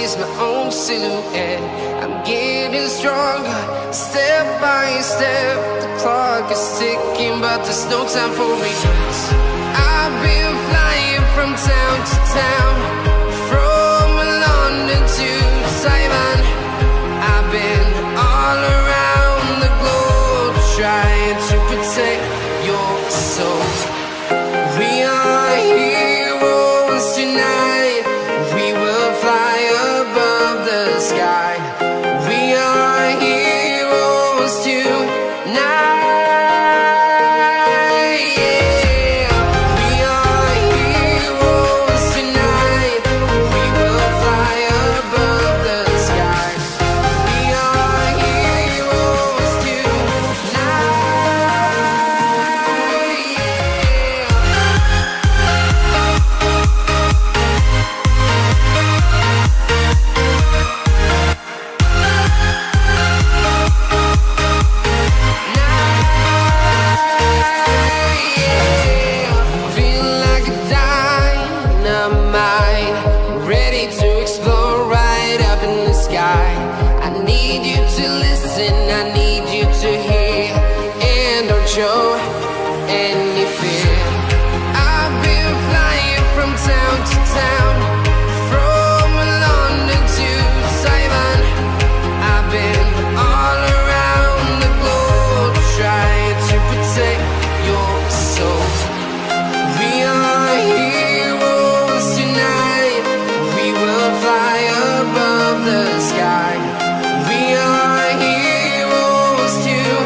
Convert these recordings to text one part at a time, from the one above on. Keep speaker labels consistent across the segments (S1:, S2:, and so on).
S1: sees my own silhouette. I'm getting stronger, step by step. The clock is ticking, but there's no time for regrets. I've been flying from town to town, from London to Taiwan. I've been all around the globe, trying to protect your soul. We are heroes tonight. We will fly above the sky. We are heroes tonight. Show any fear. I've been flying from town to town, from London to Taiwan. I've been all around the globe, trying to protect your soul. We are heroes tonight. We will fly above the sky. We are heroes tonight.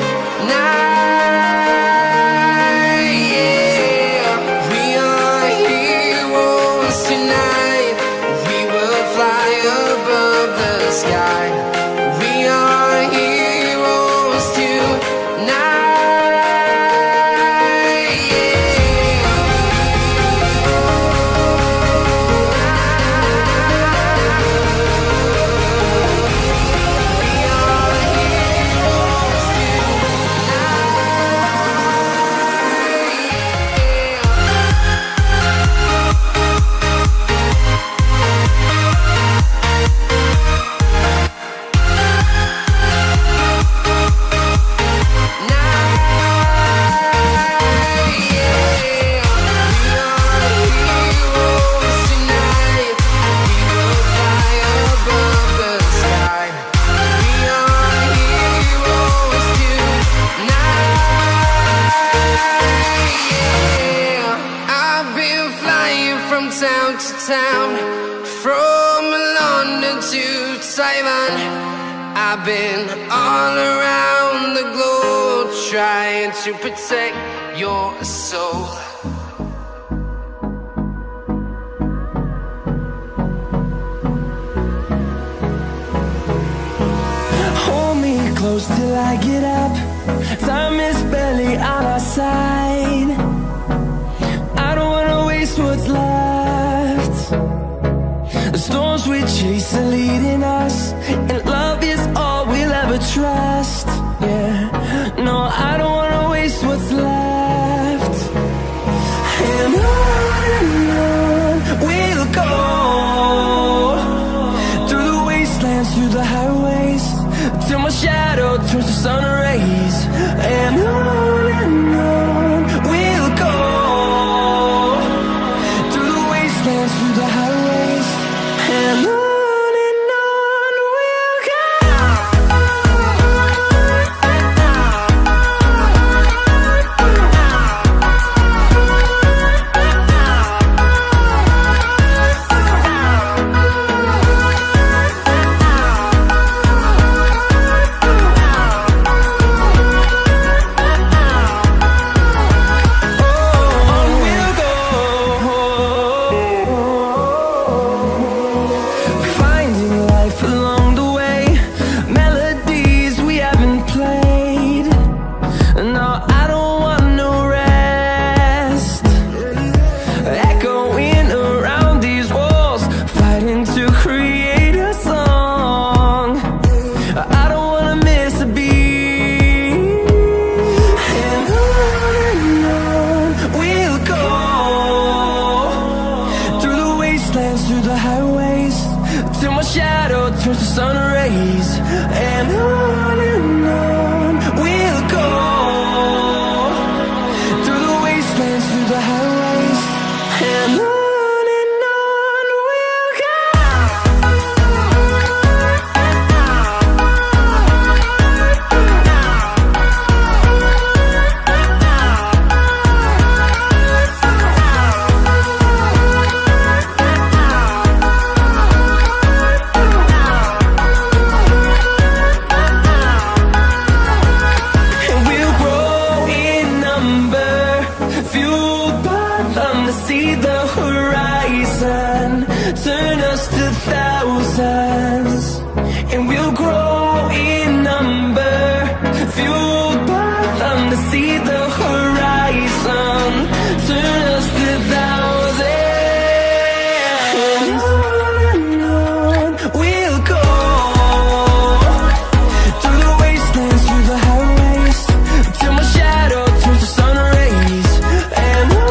S1: Town to town, from London to Taiwan. I've been all around the globe, trying to protect your soul.
S2: Hold me close till I get up. Time is barely on our side. I don't wanna waste what's left. The storms we chase are leading us, and love is all we'll ever trust. Yeah, no, I don't wanna waste what's left. And on we'll go, through the wastelands, through the highways, till my shadow turns to sun rays. And on we'll go, through the wastelands, through the highways, and on we'll go. my shadow turns to sun rays. And on we'll go, through the wastelands, through the highways. And on we'll go. See the horizon, turn us to thousands, and we'll grow in number, fueled by them to see the horizon, turn us to thousands, and on we'll go, through the wastelands, through the highways, till my shadow turns to sun rays, and on.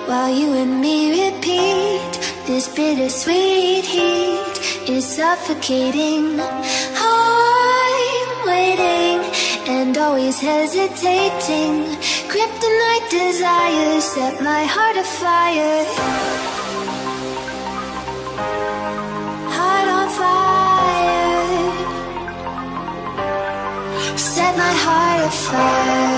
S3: While you and me repeat, this bittersweet heat is suffocating. I'm waiting and always hesitating. Kryptonite desires set my heart afire. Heart on fire. Set my heart afire.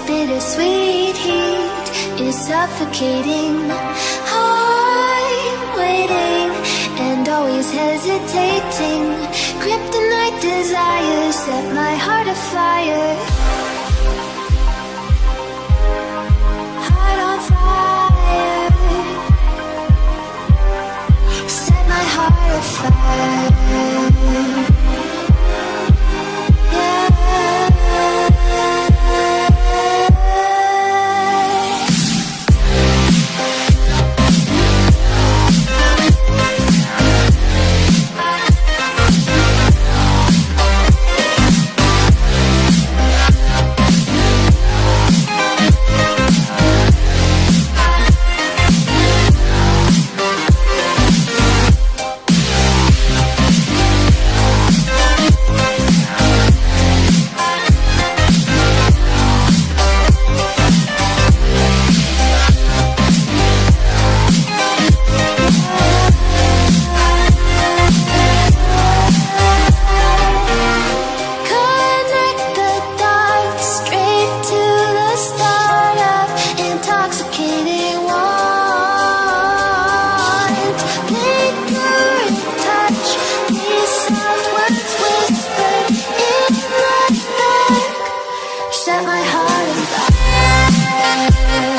S3: Bittersweet heat is suffocating. I'm waiting and always hesitating. Kryptonite desires set my heart afire. Heart on fire. Set my heart afire. Set my heart on fire.